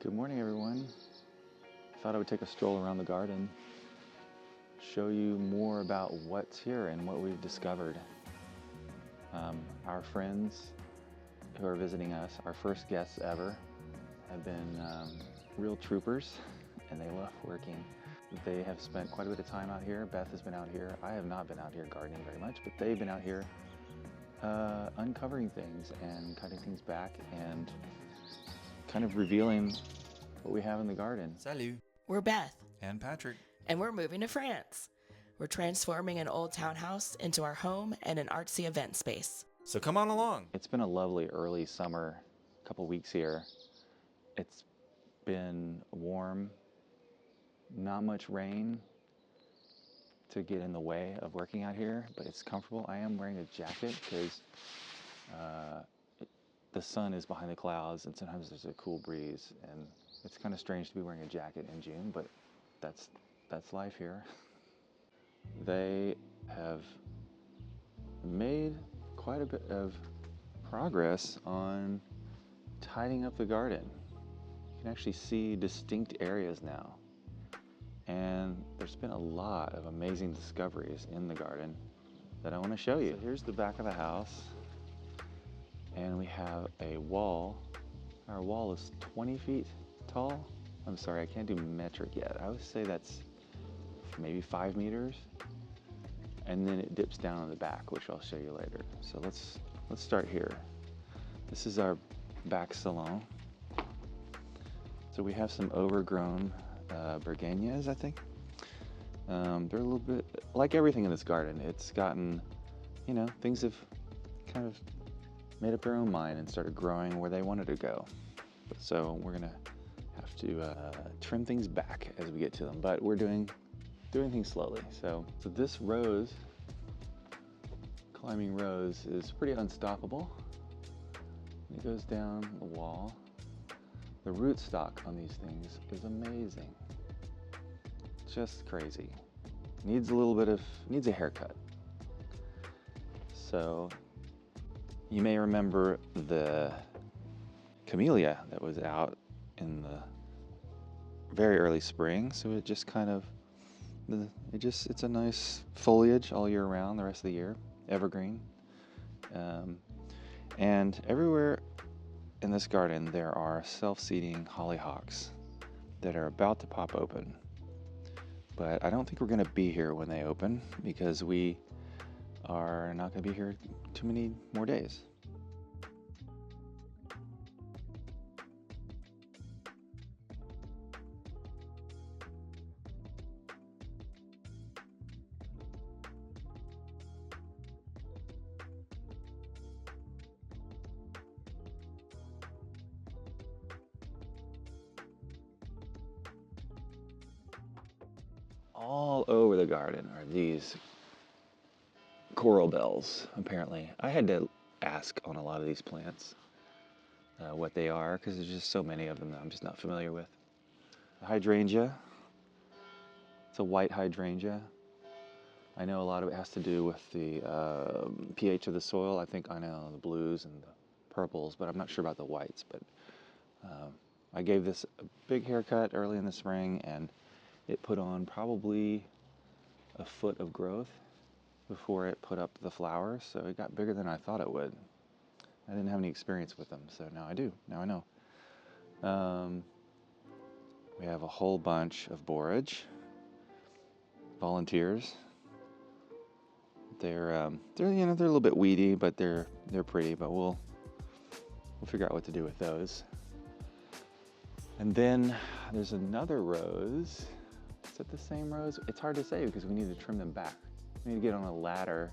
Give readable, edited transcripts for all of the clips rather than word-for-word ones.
Good morning, everyone. Thought I would take a stroll around the garden, show you more about what's here and what we've discovered. Our friends who are visiting us, our first guests ever, have been real troopers, and they love working. They have spent quite a bit of time out here. Beth has been out here. I have not been out here gardening very much, but they've been out here uncovering things and cutting things back and kind of revealing what we have in the garden. Salut. We're Beth. And Patrick. And we're moving to France. We're transforming an old townhouse into our home and an artsy event space. So come on along. It's been a lovely early summer, couple weeks here. It's been warm, not much rain to get in the way of working out here, but it's comfortable. I am wearing a jacket because the sun is behind the clouds and sometimes there's a cool breeze, and it's kind of strange to be wearing a jacket in June, but that's life here. They have made quite a bit of progress on tidying up the garden. You can actually see distinct areas now. And there's been a lot of amazing discoveries in the garden that I want to show you. So here's the back of the house. And we have a wall. Our wall is 20 feet tall. I'm sorry, I can't do metric yet. I would say that's maybe 5 meters. And then it dips down on the back, which I'll show you later. So let's start here. This is our back salon. So we have some overgrown Bergenias, I think. They're a little bit like everything in this garden. It's gotten, things have kind of made up their own mind and started growing where they wanted to go. So we're gonna have to trim things back as we get to them, but we're doing things slowly. So this rose, climbing rose, is pretty unstoppable. It goes down the wall. The rootstock on these things is amazing. Just crazy. Needs a haircut. So you may remember the camellia that was out in the very early spring. So it just kind of, it's a nice foliage all year round, the rest of the year, evergreen. And everywhere in this garden, there are self-seeding hollyhocks that are about to pop open. But I don't think we're gonna be here when they open because we are not gonna be here too many more days. All over the garden are these coral bells, apparently. I had to ask on a lot of these plants what they are because there's just so many of them that I'm just not familiar with. The hydrangea, it's a white hydrangea. I know a lot of it has to do with the pH of the soil. I think I know the blues and the purples, but I'm not sure about the whites. But I gave this a big haircut early in the spring, and it put on probably a foot of growth before it put up the flowers, so it got bigger than I thought it would. I didn't have any experience with them, so now I do. Now I know. We have a whole bunch of borage, volunteers. They're a little bit weedy, but they're pretty. But we'll figure out what to do with those. And then there's another rose. Is it the same rose? It's hard to say because we need to trim them back. We need to get on a ladder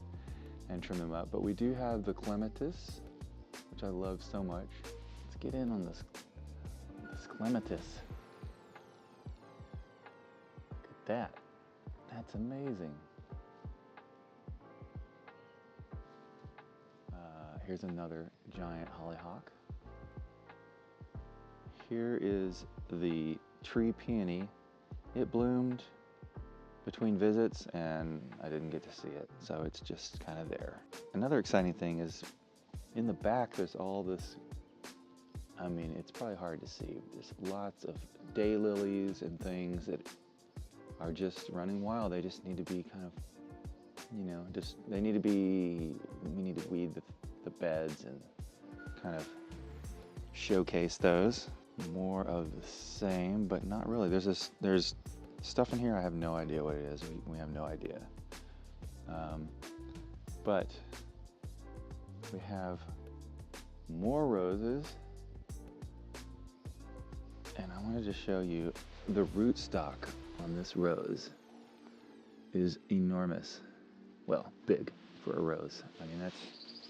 and trim them up. But we do have the clematis, which I love so much. Let's get in on this clematis. Look at that. That's amazing. Here's another giant hollyhock. Here is the tree peony. It bloomed between visits and I didn't get to see it, so it's just kind of there. Another exciting thing is in the back there's all this I mean, it's probably hard to see. There's lots of daylilies and things that are just running wild. They just need to be kind of, we need to weed the beds and kind of showcase those. More of the same, but not really. There's stuff in here I have no idea what it is. We have no idea. But we have more roses, and I wanted to show you the rootstock on this rose is enormous. Well, big for a rose. I mean, that's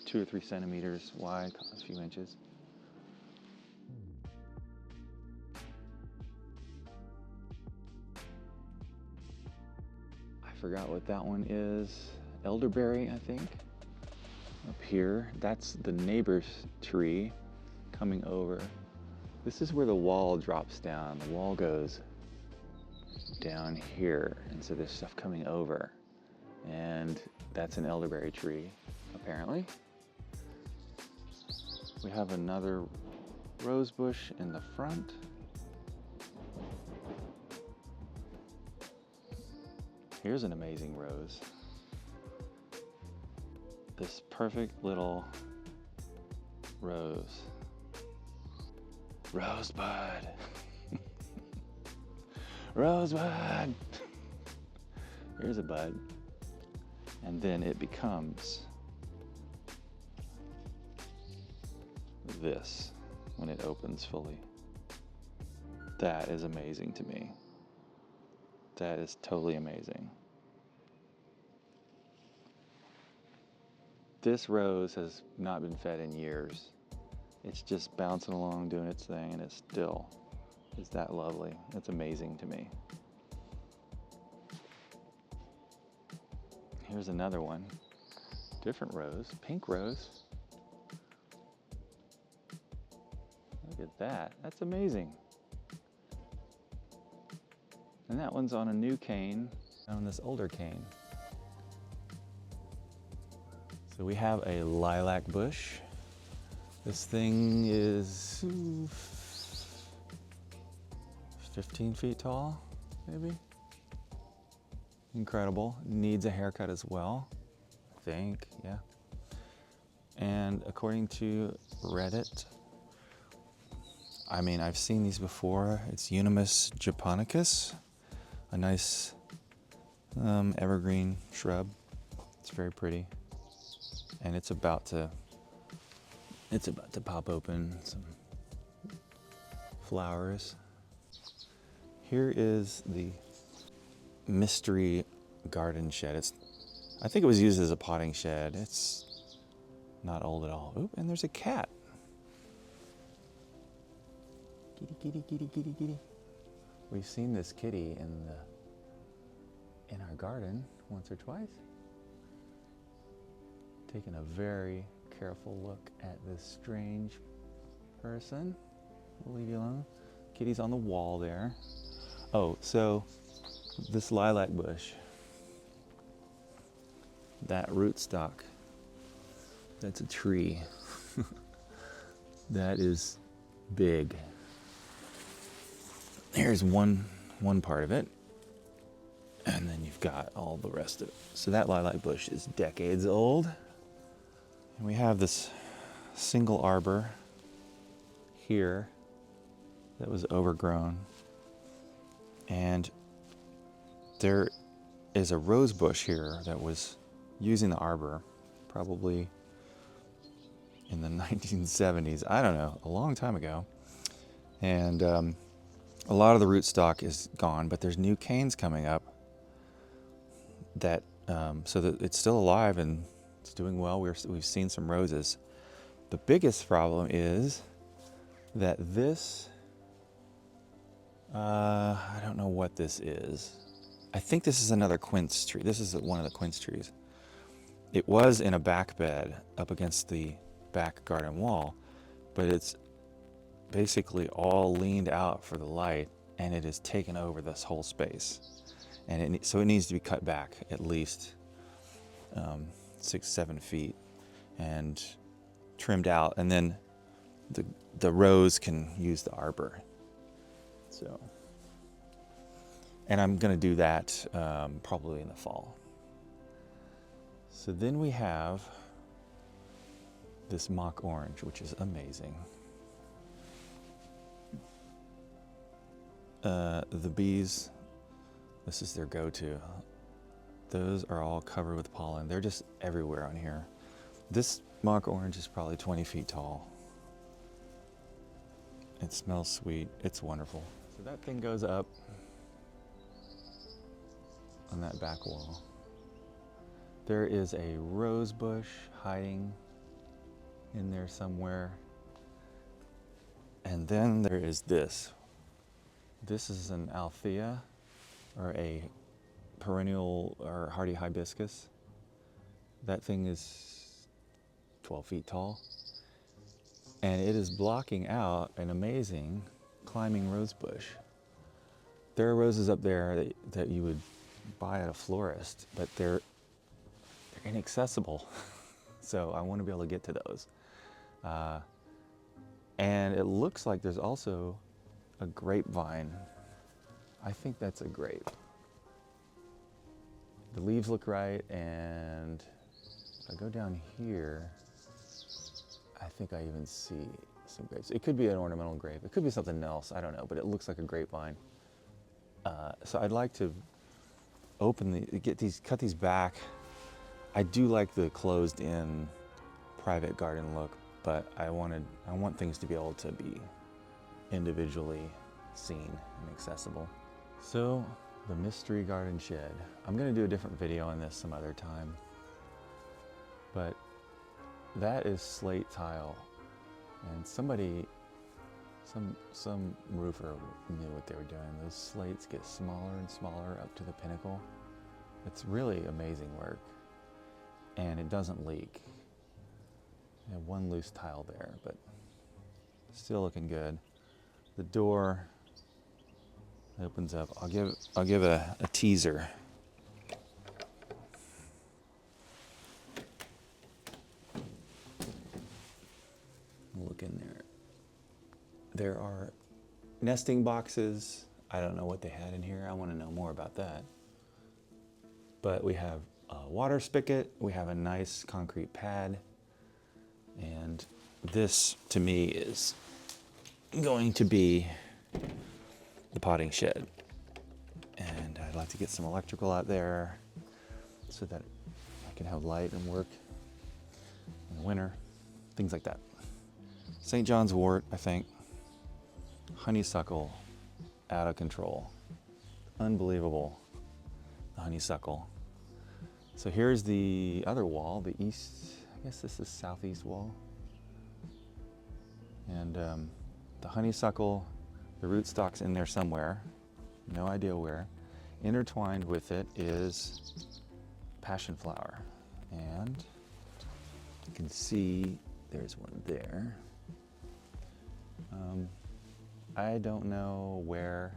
2 or 3 centimeters wide, a few inches. I forgot what that one is. Elderberry, I think. Up here, that's the neighbor's tree coming over. This is where the wall drops down. The wall goes down here, and so there's stuff coming over. And that's an elderberry tree, apparently. We have another rose bush in the front. Here's an amazing rose. This perfect little rose. Rosebud. Rosebud. Here's a bud. And then it becomes this when it opens fully. That is amazing to me. That is totally amazing. This rose has not been fed in years. It's just bouncing along, doing its thing, and it still is that lovely. It's amazing to me. Here's another one. Different rose, pink rose. Look at that, that's amazing. And that one's on a new cane, on this older cane. So we have a lilac bush. This thing is 15 feet tall, maybe. Incredible. Needs a haircut as well, I think, yeah. And according to Reddit, I mean, I've seen these before. It's Unimus japonicus, a nice evergreen shrub. It's very pretty. And it's about to pop open some flowers. Here is the mystery garden shed. I think it was used as a potting shed. It's not old at all. Oop, and there's a cat. Kitty, kitty, kitty, kitty, kitty. We've seen this kitty in our garden once or twice. Taking a very careful look at this strange person. We'll leave you alone. Kitty's on the wall there. Oh, so this lilac bush, that rootstock, that's a tree. That is big. Here's one part of it, and then you've got all the rest of it. So that lilac bush is decades old. And we have this single arbor here that was overgrown. And there is a rose bush here that was using the arbor probably in the 1970s. I don't know, a long time ago. And a lot of the rootstock is gone, but there's new canes coming up that so that it's still alive and it's doing well. We've seen some roses. The biggest problem is that this, I don't know what this is. I think this is another quince tree. This is one of the quince trees. It was in a back bed up against the back garden wall, but it's basically all leaned out for the light, and it has taken over this whole space. And so it needs to be cut back at least 6-7 feet and trimmed out. And then the rose can use the arbor. So, and I'm gonna do that probably in the fall. So then we have this mock orange, which is amazing. The bees, this is their go-to. Those are all covered with pollen. They're just everywhere on here. This mock orange is probably 20 feet tall. It smells sweet. It's wonderful. So that thing goes up on that back wall. There is a rose bush hiding in there somewhere. And then there is this. This is an althea, or a perennial or hardy hibiscus. That thing is 12 feet tall. And it is blocking out an amazing climbing rose bush. There are roses up there that you would buy at a florist, but they're inaccessible. So I want to be able to get to those. And it looks like there's also a grapevine. I think that's a grape. The leaves look right, and if I go down here, I think I even see some grapes. It could be an ornamental grape. It could be something else. I don't know, but it looks like a grapevine. So I'd like to cut these back. I do like the closed-in private garden look, but I want things to be able to be individually seen and accessible. So the mystery garden shed. I'm going to do a different video on this some other time, but that is slate tile, and somebody, some roofer knew what they were doing. Those slates get smaller and smaller up to the pinnacle. It's really amazing work, and it doesn't leak. I have one loose tile there, but still looking good. The door opens up. I'll give a teaser. Look in there. There are nesting boxes. I don't know what they had in here. I want to know more about that. But we have a water spigot. We have a nice concrete pad. And this, to me, is going to be the potting shed. And I'd like to get some electrical out there so that I can have light and work in the winter, things like that. St. John's wort, I think. Honeysuckle, out of control. Unbelievable, the honeysuckle. So here's the other wall, the east, I guess this is southeast wall. And the honeysuckle, the rootstock's in there somewhere, no idea where. Intertwined with it is passion flower. And you can see there's one there. I don't know where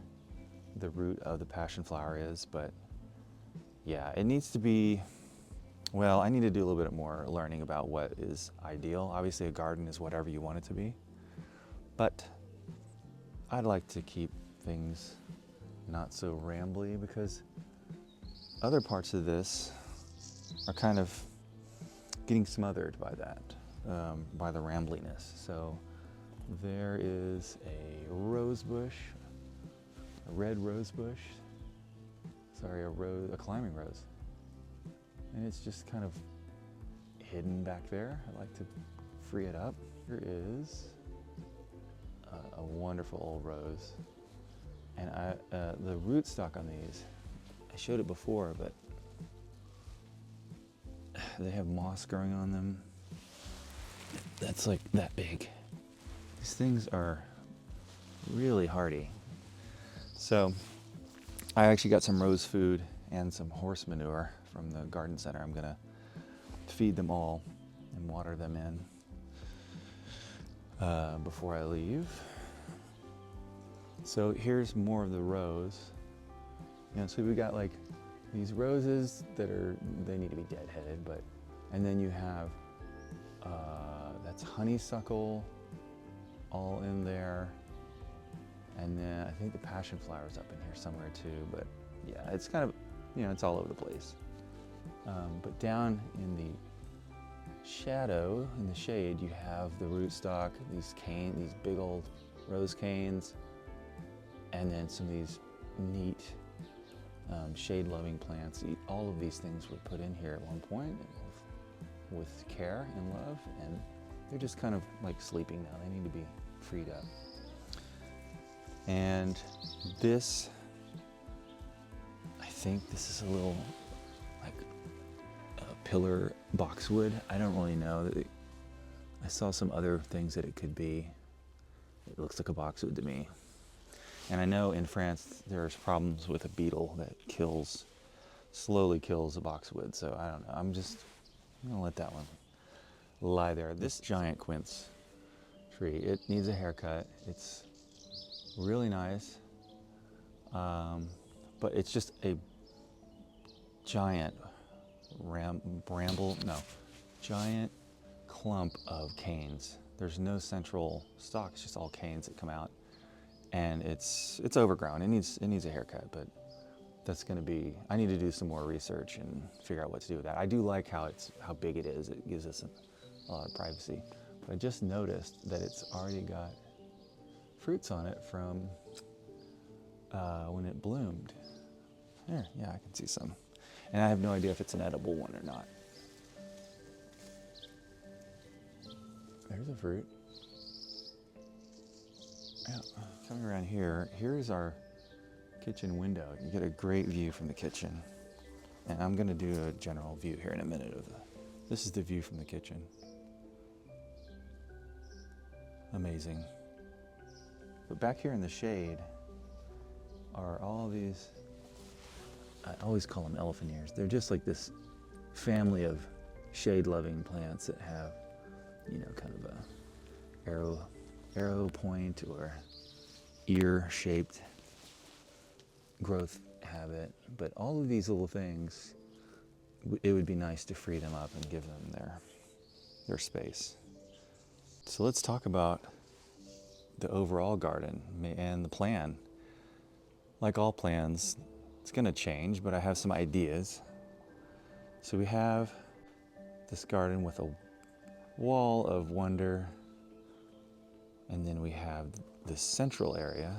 the root of the passion flower is, but yeah, it needs to be, well, I need to do a little bit more learning about what is ideal. Obviously a garden is whatever you want it to be, but I'd like to keep things not so rambly, because other parts of this are kind of getting smothered by that, by the rambliness. So there is a rose bush, a red rose bush, sorry, a climbing rose. And it's just kind of hidden back there. I'd like to free it up. Here is a wonderful old rose. And the rootstock on these, I showed it before, but they have moss growing on them. That's like that big. These things are really hardy. So I actually got some rose food and some horse manure from the garden center. I'm gonna feed them all and water them in before I leave. So here's more of the rose. So we got like these roses that they need to be deadheaded, and then you have, that's honeysuckle, all in there. And then I think the passion flower's up in here somewhere too, but yeah, it's kind of, it's all over the place. But down in the shadow, in the shade, you have the rootstock, these big old rose canes, and then some of these neat shade-loving plants. All of these things were put in here at one point with care and love, and they're just kind of like sleeping now. They need to be freed up. And this, I think this is a little like a pillar boxwood. I don't really know. I saw some other things that it could be. It looks like a boxwood to me. And I know in France there's problems with a beetle that slowly kills the boxwood. So I don't know. I'm gonna let that one lie there. This giant quince tree, it needs a haircut. It's really nice, but it's just a giant giant clump of canes. There's no central stalk, it's just all canes that come out, and it's overgrown. It needs a haircut, but that's going to be, I need to do some more research and figure out what to do with that. I do like how big it is. It gives us a lot of privacy, but I just noticed that it's already got fruits on it from when it bloomed. There, yeah, I can see some. And I have no idea if it's an edible one or not. There's a fruit. Yeah, coming around here, here's our kitchen window. You get a great view from the kitchen. And I'm gonna do a general view here in a minute this is the view from the kitchen. Amazing. But back here in the shade are all these, I always call them elephant ears. They're just like this family of shade-loving plants that have, kind of a arrow point or ear-shaped growth habit. But all of these little things, it would be nice to free them up and give them their space. So let's talk about the overall garden and the plan. Like all plans, it's going to change, but I have some ideas. So we have this garden with a wall of wonder, and then we have this central area.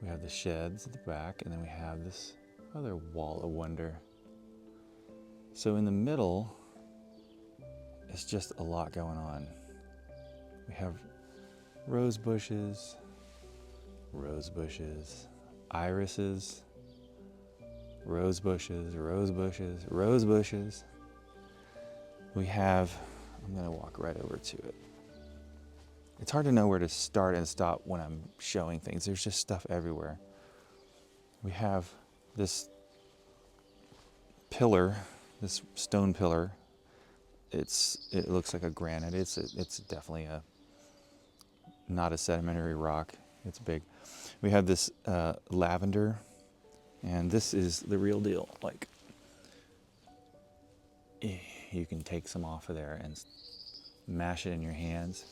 We have the sheds at the back, and then we have this other wall of wonder. So in the middle, it's just a lot going on. We have rose bushes, irises, rose bushes. We have, I'm gonna walk right over to it. It's hard to know where to start and stop when I'm showing things. There's just stuff everywhere. We have this pillar, this stone pillar. It looks like a granite. It's definitely not a sedimentary rock. It's big. We have this lavender, and this is the real deal. Like, you can take some off of there and mash it in your hands,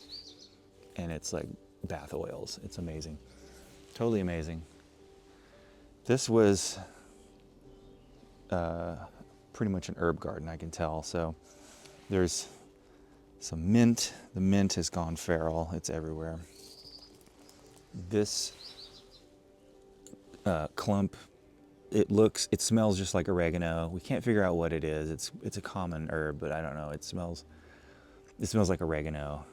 and it's like bath oils. It's amazing. Totally amazing. This was pretty much an herb garden, I can tell. So there's some mint. The mint has gone feral. It's everywhere. This clump, it smells just like oregano. We can't figure out what it is. It's a common herb, but I don't know. It smells like oregano,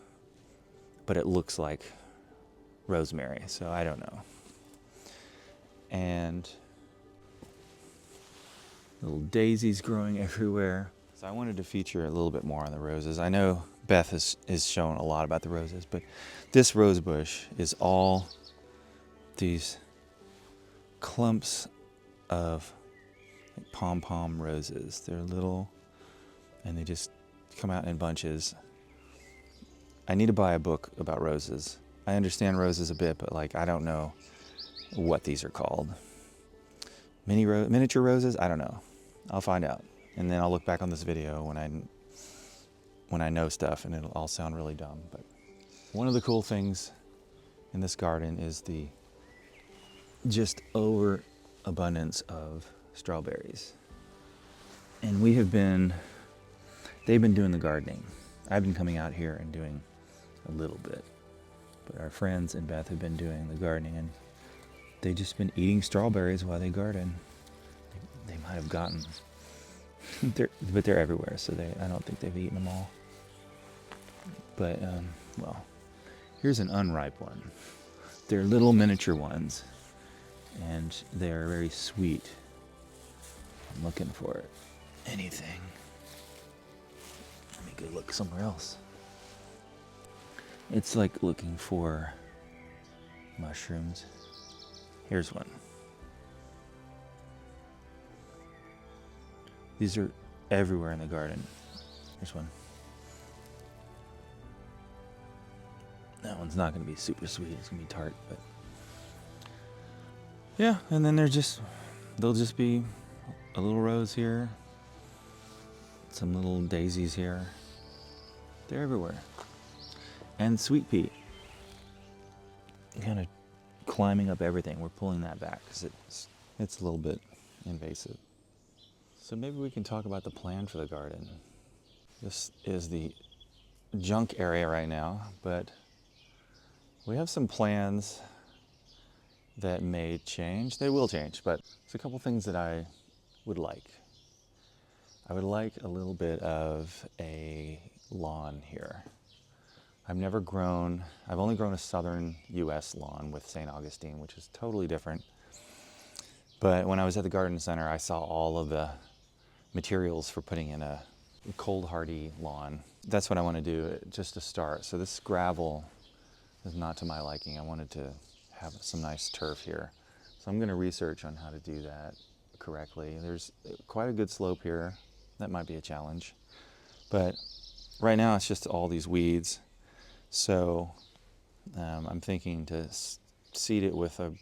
but it looks like rosemary, so I don't know. And little daisies growing everywhere. So I wanted to feature a little bit more on the roses. I know Beth has shown a lot about the roses, but this rose bush is all these clumps of pom-pom roses. They're little, and they just come out in bunches. I need to buy a book about roses. I understand roses a bit, but I don't know what these are called. Miniature roses? I don't know. I'll find out. And then I'll look back on this video when I know stuff, and it'll all sound really dumb, but One of the cool things in this garden is the just overabundance of strawberries. And they've been doing the gardening. I've been coming out here and doing a little bit. But our friends and Beth have been doing the gardening, and they've just been eating strawberries while they garden. They might have gotten, but they're everywhere, so I don't think they've eaten them all. But, well, here's an unripe one. They're little miniature ones, and they're very sweet. I'm looking for it. Anything. Let me go look somewhere else. It's like looking for mushrooms. Here's one. These are everywhere in the garden. Here's one. That one's not going to be super sweet. It's going to be tart, but yeah. And then they'll just be a little rose here, some little daisies here. They're everywhere. And sweet pea. Kind of climbing up everything. We're pulling that back because it's a little bit invasive. So maybe we can talk about the plan for the garden. This is the junk area right now, but we have some plans that may change. They will change, but there's a couple things that I would like. I would like a little bit of a lawn here. I've only grown a southern US lawn with St. Augustine, which is totally different. But when I was at the garden center, I saw all of the materials for putting in a cold hardy lawn. That's what I want to do just to start. So this gravel is not to my liking. I wanted to have some nice turf here. So I'm going to research on how to do that correctly. There's quite a good slope here. That might be a challenge. But right now it's just all these weeds. So I'm thinking to seed it with a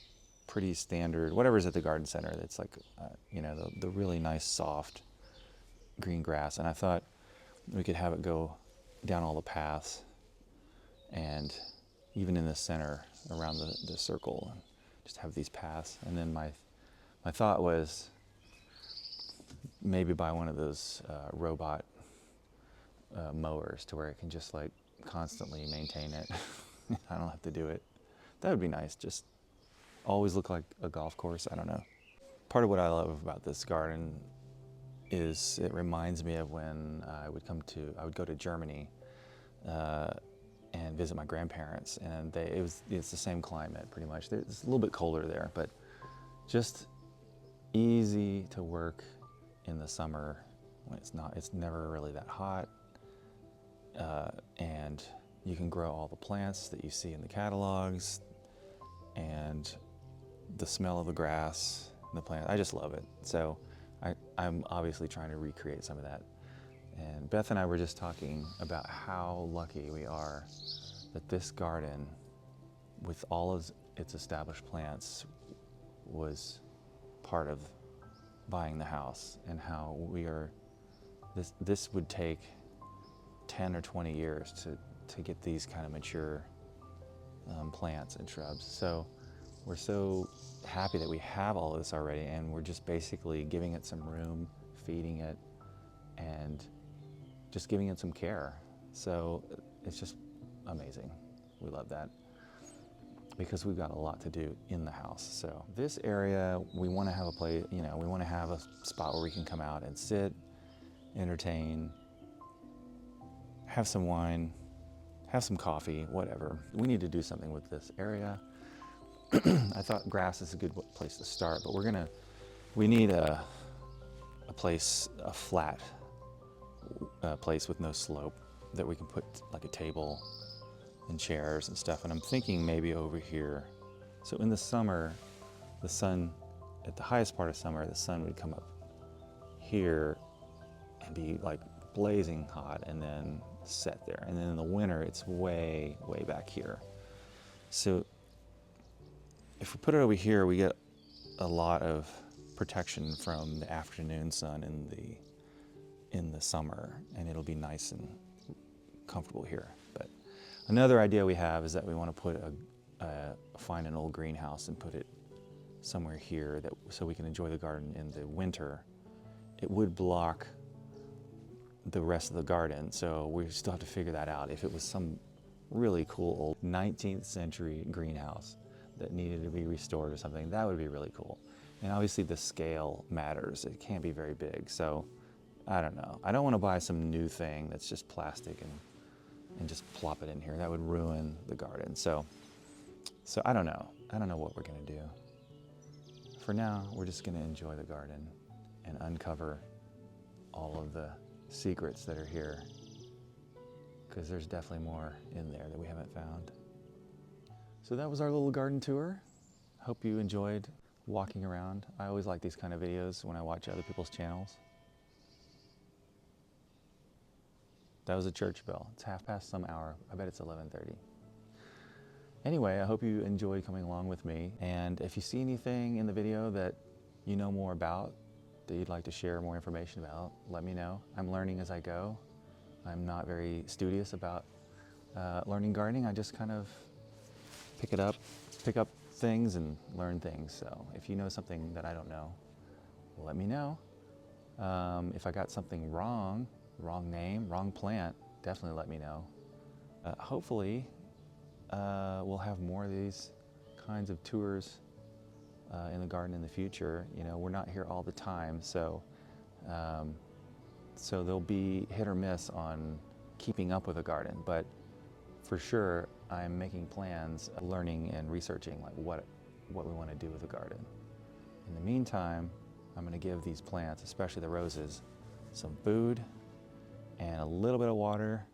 pretty standard, whatever's at the garden center. That's like, the really nice soft green grass. And I thought we could have it go down all the paths and even in the center around the circle, just have these paths. And then my thought was maybe buy one of those robot mowers to where it can just like constantly maintain it. I don't have to do it. That would be nice. Just always look like a golf course. I don't know. Part of what I love about this garden is it reminds me of when I would go to Germany and visit my grandparents, and it's the same climate pretty much. It's a little bit colder there, but just easy to work in the summer when it's never really that hot, and you can grow all the plants that you see in the catalogs, and the smell of the grass and the plant. I just love it. So I'm obviously trying to recreate some of that. And Beth and I were just talking about how lucky we are that this garden, with all of its established plants, was part of buying the house, and how this would take 10 or 20 years to get these kind of mature plants and shrubs. So we're so happy that we have all of this already, and we're just basically giving it some room, feeding it, and just giving it some care. So it's just amazing. We love that because we've got a lot to do in the house. So this area, we want to have a place, we want to have a spot where we can come out and sit, entertain, have some wine, have some coffee, whatever. We need to do something with this area. I thought grass is a good place to start, but we need a flat place with no slope that we can put like a table and chairs and stuff. And I'm thinking maybe over here. So in the summer, the sun, at the highest part of summer, the sun would come up here and be like blazing hot and then set there. And then in the winter, it's way, way back here. So if we put it over here, we get a lot of protection from the afternoon sun in the summer, and it'll be nice and comfortable here. But Another idea we have is that we want to put find an old greenhouse and put it somewhere here so we can enjoy the garden in the winter. It would block the rest of the garden, so we still have to figure that out. If it was some really cool old 19th century greenhouse that needed to be restored or something, that would be really cool. And obviously the scale matters. It can't be very big, so I don't know. I don't want to buy some new thing that's just plastic and just plop it in here. That would ruin the garden. So I don't know. I don't know what we're gonna do. For now, we're just gonna enjoy the garden and uncover all of the secrets that are here, because there's definitely more in there that we haven't found. So that was our little garden tour. Hope you enjoyed walking around. I always like these kind of videos when I watch other people's channels. That was a church bell. It's 1:30. I bet it's 11:30. Anyway, I hope you enjoyed coming along with me. And if you see anything in the video that you know more about, that you'd like to share more information about, let me know. I'm learning as I go. I'm not very studious about learning gardening. I just kind of pick up things and learn things. So if you know something that I don't know, let me know. If I got something wrong name, wrong plant, definitely let me know. Hopefully, we'll have more of these kinds of tours in the garden in the future. You know, we're not here all the time, so there'll be hit or miss on keeping up with the garden, but for sure I'm making plans, learning and researching like what we want to do with the garden. In the meantime, I'm going to give these plants, especially the roses, some food and a little bit of water,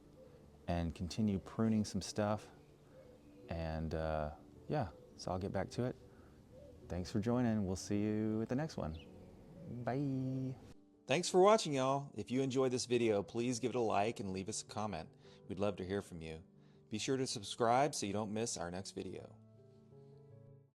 and continue pruning some stuff. And yeah, so I'll get back to it. Thanks for joining. We'll see you at the next one. Bye. Thanks for watching, y'all. If you enjoyed this video, please give it a like and leave us a comment. We'd love to hear from you. Be sure to subscribe so you don't miss our next video.